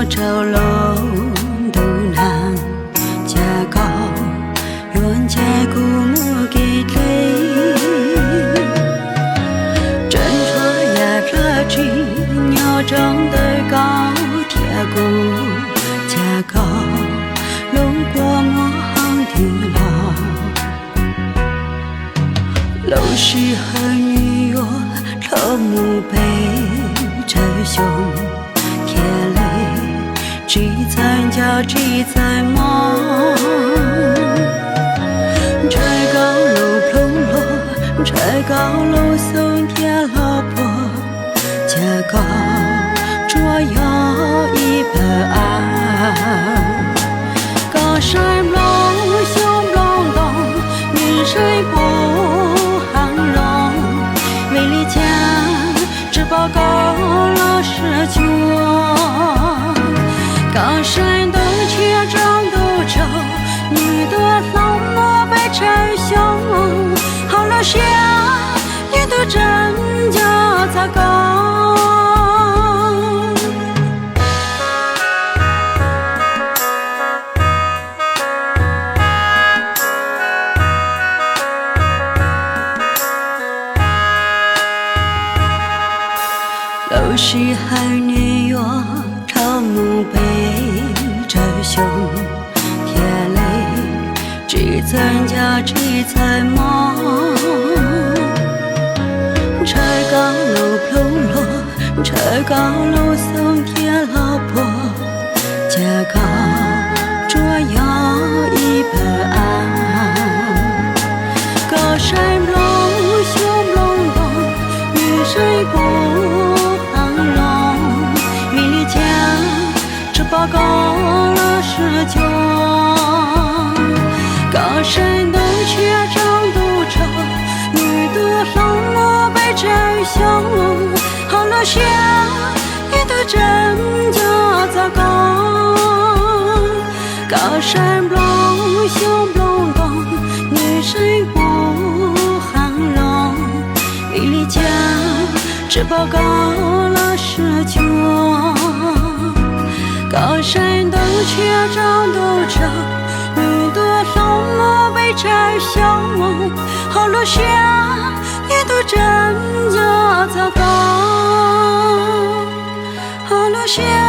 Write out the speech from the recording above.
朝楼都难家高，远在古木给推，真说呀这只鸟长得高，铁骨家高，路过我行的老，老是和女哟，老母背着胸。只在家，只在忙。柴高楼碰落，柴高楼送天老婆，家高捉要一百安。高山龙雄龙洞，女水不寒容。为了家，只报高老师穷。高山东去长都州，女的老母被拆胸，好了些女的真叫咋高？老是海女哟，朝母背着胸，铁泪只咱家只在忙。柴高楼碰落，柴高楼送天老婆，家高捉要一百安。高山龙雄龙洞，女水不报高了十九，高山东去长都州，女的老母被拆胸，好了些女的真叫咋高？高山龙雄龙洞，女水不寒容，为了家只报高了十九。高山东去长都州，女的老母被拆胸，好了些女的真叫咋高？好了些。